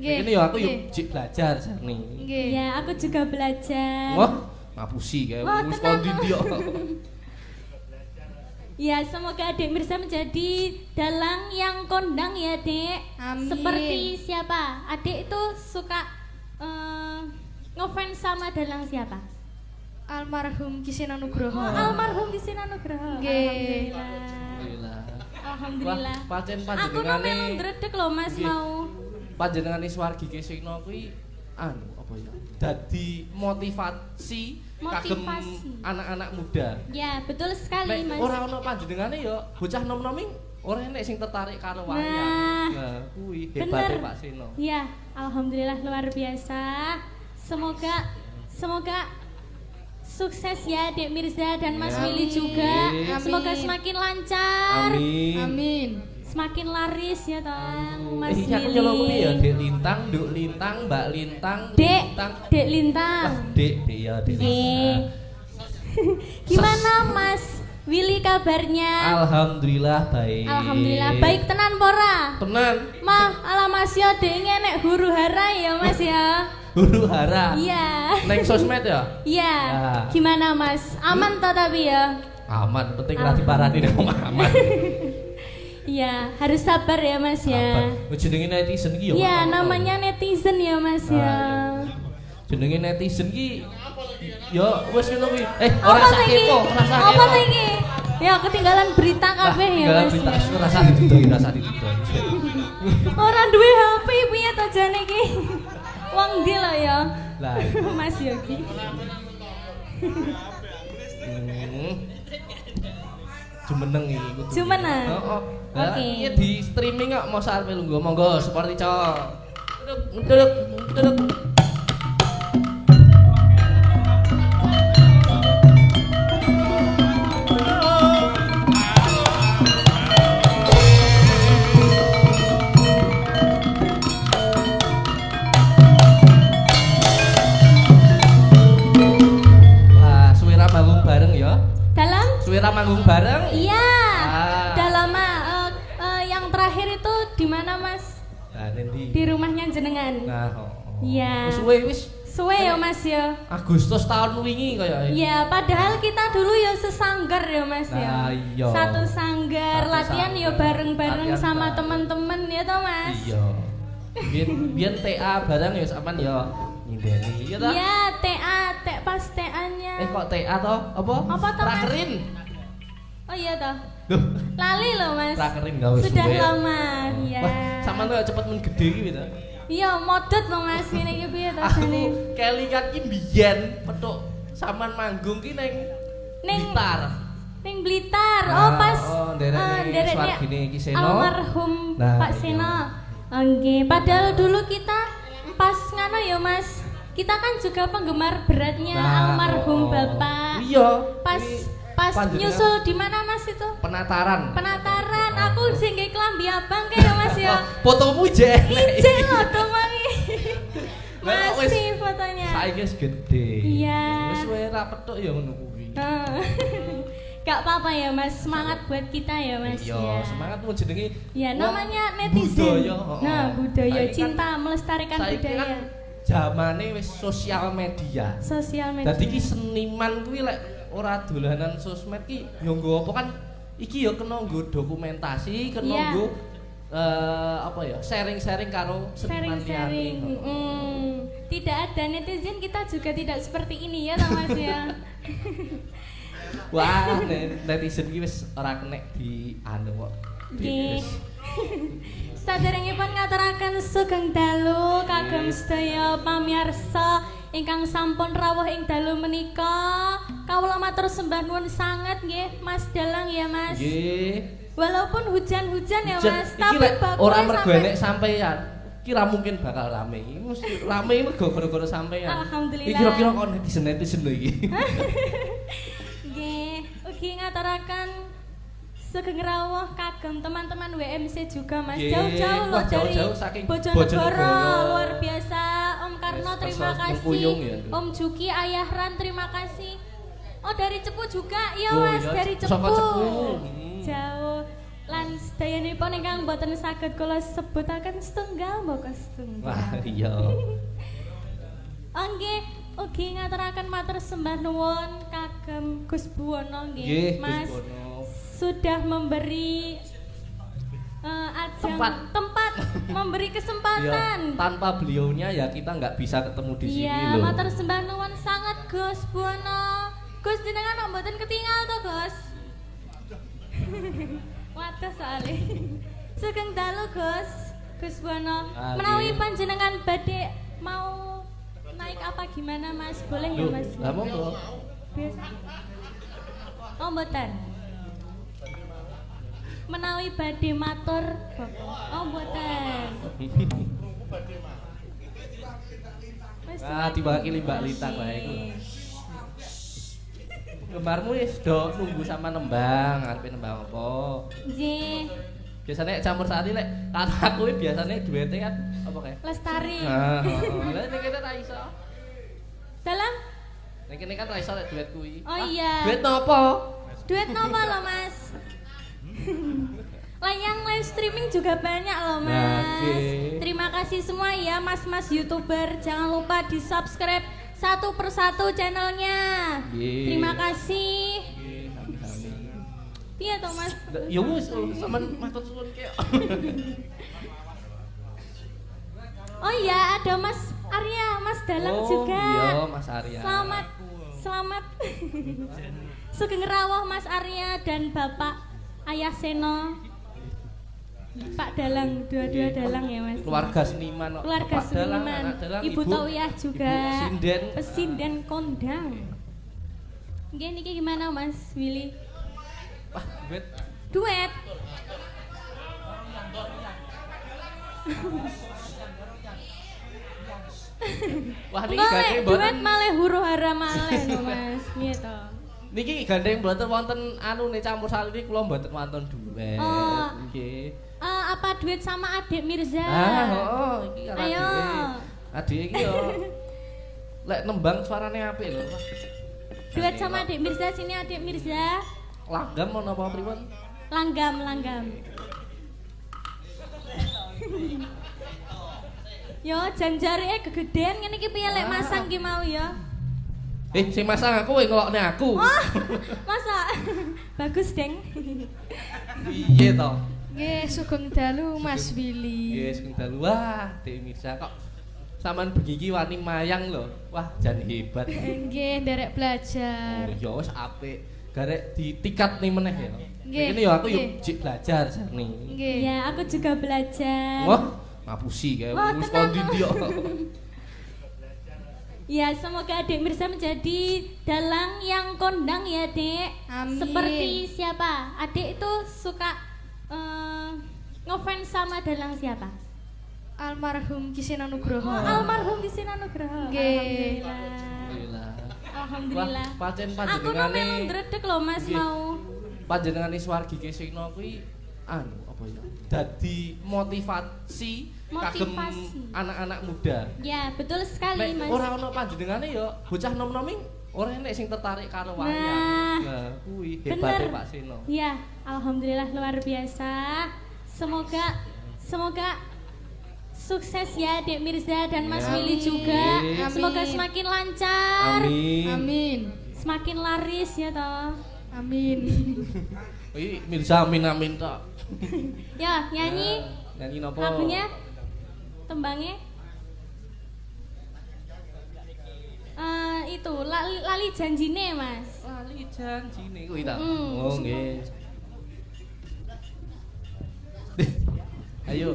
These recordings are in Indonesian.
Ini ya aku yuk belajar nih. Ya, aku juga belajar. Wah, ngapusi kayak wis kondi dia. Ya, semoga Dek Mirza menjadi dalang yang kondang ya, Dek. Amin. Seperti siapa? Adik itu suka ngefans sama dalang siapa? Almarhum Kisena Nugroho. Almarhum Kisena Nugroho. Alhamdulillah. Alhamdulillah. Wah, pancen Aku panjenengane memang ndredeg loh Mas mau. Panjenengane Swargi Kisena kuwi apa ya? Dadi motivasi kagem anak-anak muda. Ya, betul sekali Mas. Ora ono panjenengane ya bocah nom-nomi ora enek sing tertarik karo wayang. Nah, kuwi hebate Pak Seno. Ya, alhamdulillah luar biasa. Semoga sukses ya Dek Mirza dan Mas Willy juga. Semoga semakin lancar. Amin. Semakin laris ya toh Mas Willy. Aku nyelok kuwi ya Dek Lintang, Duk Lintang, Mbak Lintang, Dek Lintang. Dek ya Dek Lintang. Gimana Mas Willy kabarnya? Alhamdulillah baik. Alhamdulillah baik tenan pora. Tenan. Mah ala Mas ya Dek nek huru-hara ya Mas ya. Huru-hara. Iya. Neng sosmed ya? Iya. Gimana Mas? Aman toh tapi ya? Aman, penting ora diparani nek aman. Iya, harus sabar ya Mas ya. Jenenge netizen ki ya. Iya, namanya netizen ya Mas ya. Jenenge netizen ki ya wis ngono kuwi. Ora sak kepo, ora sak kepo. Apa iki? Ya ketinggalan berita kabeh ya Mas. Ora sak ditutupi, ora sak ditutupi. Ora duwe HP piye to jane iki? Wong ndi lho ya? Lah, Mas Yogi. Jumeneng iki kudu. Jumeneng. Heeh. Oke. Iki di streaming kok mau sarepe lungguh monggo support Ico. Duduk. Manggung bareng ya? Dalam? Suwira manggung bareng? Iya. Dalam yang terakhir itu di mana Mas? Nah, di rumahnya jenengan. Nah, iya. Suwe ya Mas ya. Agustus tahun wingi kaya. Iya, padahal kita dulu ya sesanggar ya Mas ya. Iya. Satu sanggar, latihan ya bareng-bareng sama teman-teman ya toh Mas. Iya. Biyen TA bareng ya sampean ya. Ngindeni, ya toh? Iya, pas TA-nya. Kok TA toh? Apa toh? Prakerin. Oh iya toh. Lali loh Mas. Prakerin enggak wis. Sudah lama, iya. Wah, sampean kok cepet men gede iki to. Iya, modot loh Mas, ngene iki piye to jane? Kelingan ki biyen petuk sampean manggung ki ning Blitar. Ning Blitar. Oh, pas ndereknya almarhum Pak Seno. Nggih, padahal dulu kita pas ngano ya Mas, kita kan juga penggemar beratnya almarhum Bapak. Iya. Pas nyusul di mana Mas itu? Penataran. Aku sing nggih klambi abang kae ya Mas ya. Fotomu je. Ije lho to mami. Masih fotonya. Saiki wis gede. Iya. Wis ora petuk ya ngono kuwi. Gak apa-apa ya Mas, semangat buat kita ya Mas. Iya, semangat mau jenenge. Ya namanya netizen. Budaya cinta melestarikan budaya. Kan zamane wis sosial media. Dadi ki seniman kuwi lek ora dolanan sosmed ki ya nggo apa kan iki ya kena nggo dokumentasi, kena nggo sharing-sharing karo seniman liyane. Tidak ada netizen kita juga tidak seperti ini ya Mas ya. Wah, netizen iki wis ora kenek di anu kok. Nggih. Saderengipun ngaturaken sugeng dalu kagem sedaya pamirsa ingkang sampun rawuh ing dalu menika. Kawula matur sembah nuwun sanget nggih Mas Dalang ya Mas. Nggih. Walaupun hujan-hujan ya Mas, tapi bagus ora mergo enek sampeyan. Kira mungkin bakal rame. Iki mesti rame mergo gara-gara sampeyan. Alhamdulillah. Iki kira-kira kok netizen lho iki. Ugi ngaturaken sugeng rawuh kagem teman-teman WMC juga Mas. Jauh-jauh loh dari Bojonegoro. Luar biasa. Om Karno terima kasih. Om Juki, Ayah Ran terima kasih. Oh dari Cepu juga ya Mas, dari Cepu. Jauh. Lan sedayanipun ingkang boten saged kula sebutaken setunggal mbaka setunggal. Wah, iya. Nggih, ugi ngaturaken matur sembah nuwun kagem Gus Buwono nggih. Mas sudah memberi tempat memberi kesempatan. Ya, tanpa beliaunya ya kita nggak bisa ketemu di sini loh. Iya, matur sembah nuwun sangat Gus Buwono. Gus jenengan kok mboten ketinggal to, Gus? Waduh soalnya. Sugeng dalu Gus Buwono. Menawi panjenengan badhe mau naik apa gimana Mas? Boleh ya Mas? Lah monggo. Biasa. Oh mboten. Menawi badhe matur Bapak. Oh mboten. Diwakili Mbak Lita bae iku. Lembarmu wis do nunggu sama nembang, arepe nembang apa? Nggih. Biasanya campur sari lek kataku iki biasane duete kan apa kae? Lestari. Lah nek kene ra iso. Dalam? Nek kene kan ra iso lek duet kuwi. Oh iya. Duet nopo? Duet nopo lho Mas? Layang live streaming juga banyak loh Mas. Terima kasih semua ya Mas-mas YouTuber. Jangan lupa di subscribe satu persatu channelnya. Terima kasih. Iya toh Mas. Ya wis sampean matur suwun kek. Oh iya ada Mas Arya, Mas Dalang juga. Iya Mas Arya. Selamat. Sugeng rawuh Mas Arya dan Bapak Ayah Seno. Pak Dalang, dua-dua Dalang ya Mas. Keluarga seniman. Keluarga seniman. Ibu Tawiyah juga. Pesinden kondang. Nggih niki gimana Mas Willy? Wah, duet. Wah, niki gandeng mboten. Duet malih huru-hara malih lho Mas. Piye to? Niki gandeng mboten wonten anune campur sari niki kula mboten wonten duet. Nggih. Apa duet sama Adik Mirza? Iki karo Adik. Ayo. Adik iki yo. Lek nembang suarane apik lho. Duet sama Adik Mirza, sini Adik Mirza. Langgam mau napa pripun? Langgam. Yo janjare kegedean ngene iki piye lek masang ki mau ya. Sing masang aku kowe ngelokne aku. Oh, masa? Bagus, Deng. Piye to? Nggih, sugeng dalu Mas Willy. Nggih, sugeng dalu. Wah, Dek Mirza kok sampean bengi iki wani mayang lho. Wah, jan hebat. Nggih, nderek belajar. Oh, ya wis apik. Garek ditikat nih meneh ya. Nggih. Ini ya aku yuk jik belajar nih. Nggih. Ya, aku juga belajar. Wah, ngapusi kayak wis kondi dia. Ya, semoga Adik Mirza menjadi dalang yang kondang ya, Dek. Amin. Seperti siapa? Adik itu suka ngefans sama dalang siapa? Almarhum Kisena Nugroho. Almarhum Kisena Nugroho. Nggih. Alhamdulillah. Wah, pancen Aku panjenengane memang ndredeg loh Mas mau. Panjenengane Swargi Kisena kuwi apa ya? Dadi motivasi kagem anak-anak muda. Ya, betul sekali Mas. Ora ono panjenengane ya bocah nom-nomi ora enek sing tertarik karo wayang. Nah, kuwi hebate Pak Seno. Ya, alhamdulillah luar biasa. Semoga sukses ya Dek Mirza dan Mas Willy juga. Semoga semakin lancar. Amin. Semakin laris ya toh. Amin. Iki Mirza amin tok. Ya, nyanyi. Nyanyi napa? Lagunya tembangnya itu lali janjine Mas. Lali janjine kuwi ta. Oh nggih. Ayo.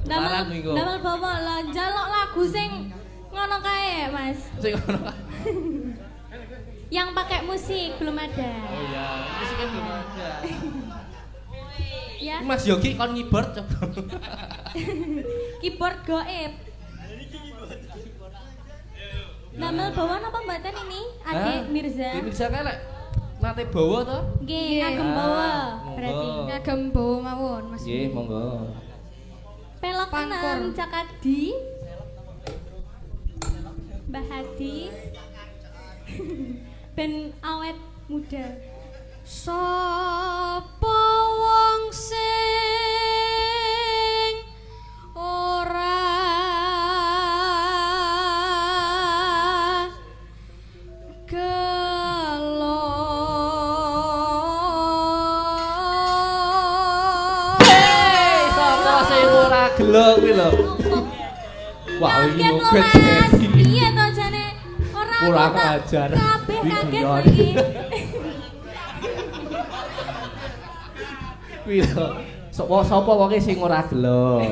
Laran minggu. Damel bawa lah njaluk lagu sing ngono kae Mas. Sing ngono. Yang pakai musik belum ada. Oh iya, musiknya belum ada. Ya. Mas Yogi kon keyboard coba. Keyboard goib. Damel bawa napa mboten ini? Adik Mirza. Adik Mirza kae lek nate bawa to? Nggih, ngagem bawa. Berarti ngagem bawa mawon Mas. Nggih, monggo. Pelok tenan Cak Adi. Mbah Hadi. Ben awet muda. Sapa wong Gelo kuwi lho. Wah, iki moget. Piye to jane ora kurang ajar. Kabeh kaget iki. Kuwi lho. Sapa wonge sing ora gelo?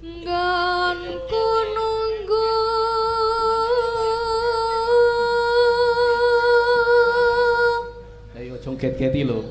Nggonku nunggu ayo joget-geti lho.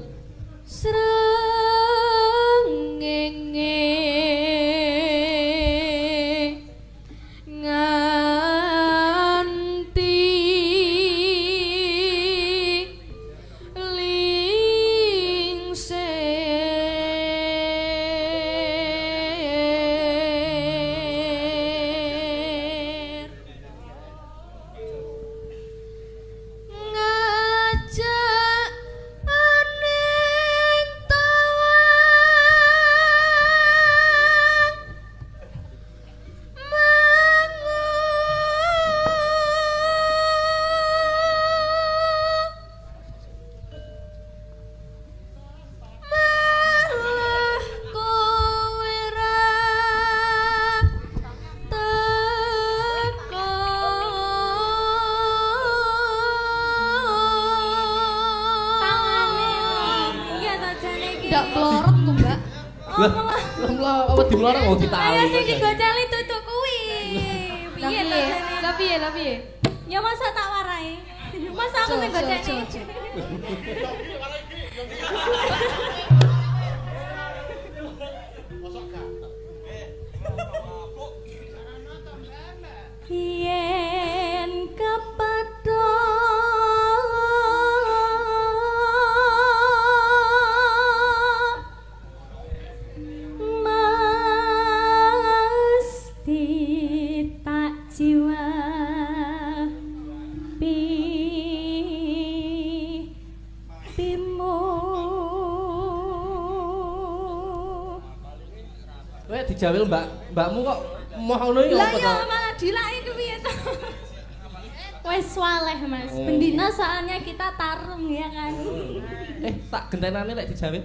Ndak plorot kok, Mbak. Lah, apa dimlorong wong ditali. Ayo sing digoceli tutuk kuwi. Piye to jane? Lah piye? Ya masa tak warai. Masa aku sing goceli. Yen kepadha dijawil mbakmu kok moh ngono iki apa to? Lah ya malah dilaki piye to? Wes waleh Mas. Bendina soalnya kita tarung ya kan. Tak gentenane lek dijawil.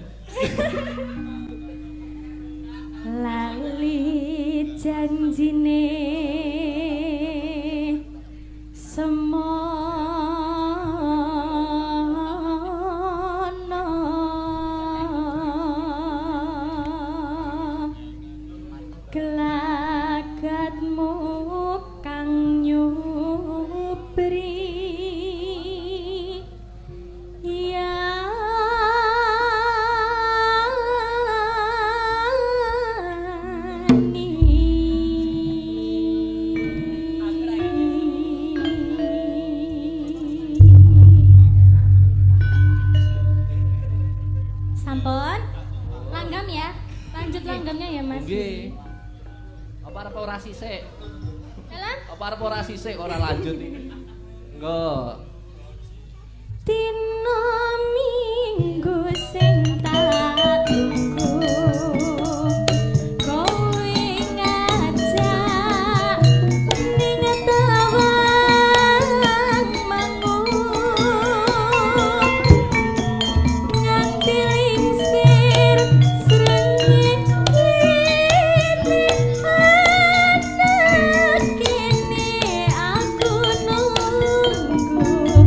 Lali janjine semono gelagatmu kang nyubri ya sampun langgam ya, lanjut langgamnya ya Mas. Nggih. Apa arep ora sisik? Jalan? Apa arep ora sisik ora lanjut iki? Enggak. Dino minggu sing tak tunggu kowe ngajak ning tawang mangu nganti lingsir srengenge anak kene aku nunggu kowe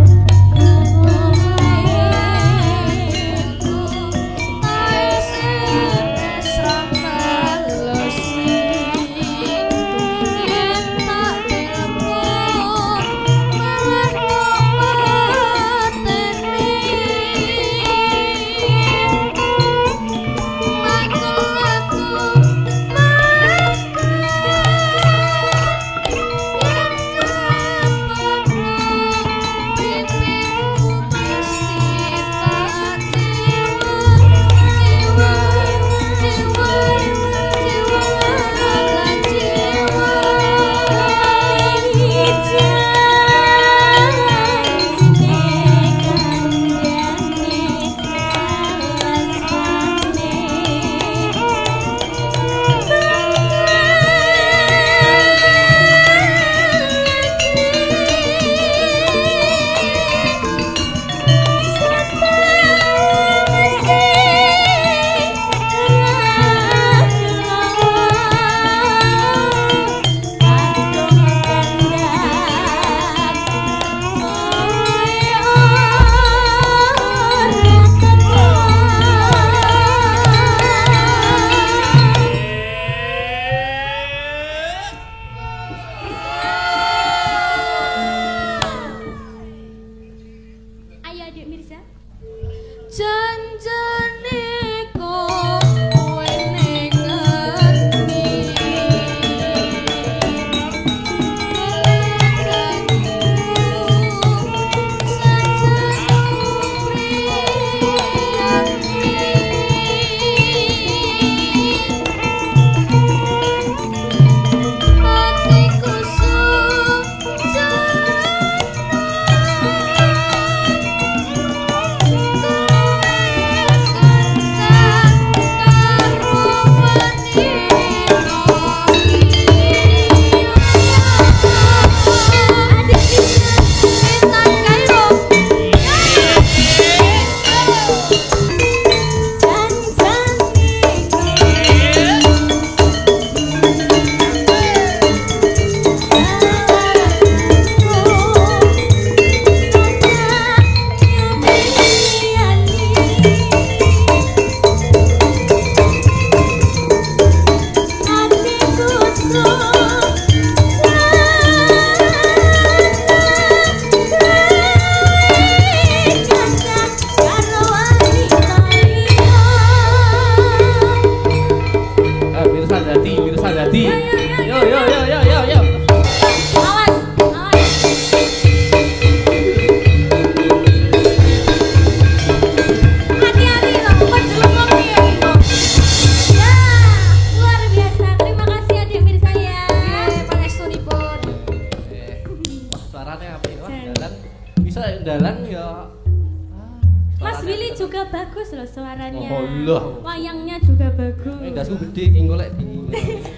loh suaranya. Oh loh. Wayangnya juga bagus. Ndasku gede ki golek di.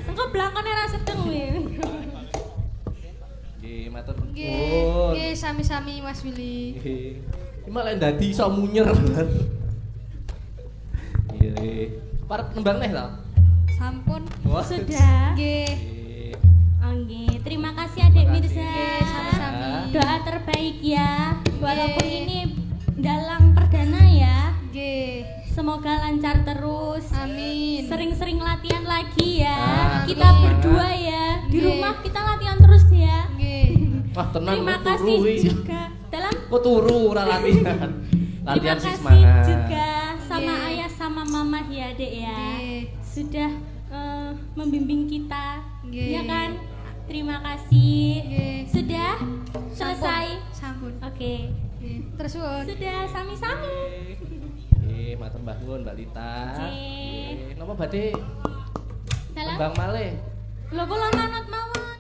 Engko blakone ra sedeng kowe. Nggih, matur nuwun. Nggih, sami-sami Mas Willy. Nggih. Iki malah dadi iso munyer. Nggih. Parep nembang neh ta? Sampun. Sudah. Nggih. Oke, terima kasih Adik Mirza. Sami-sami. Doa terbaik ya. Walaupun ini dalang perdana ya. Nggih. Semoga lancar terus. Amin. Sering-sering latihan lagi ya. Amin. Kita berdua ya. Di Nggih. rumah kita latihan terus ya. Nggih. Wah, tenang Terima kok kasih turu iki. juga. Dalam Kok turu ora latihan. Latihan terima sih kasih semangat. juga sama Nggih. ayah sama mama ya, Dek ya. Nggih. Sudah membimbing kita. Nggih. Ya kan? Terima kasih. Nggih. Sudah selesai. Sampun. Oke. Nggih. Terus suwun. Sudah sami-sami. Nggih, matur Mbah Nun, Mbak Lita. Nggih. Napa badhe Dalam Bang Malih? lho kula manut mawon.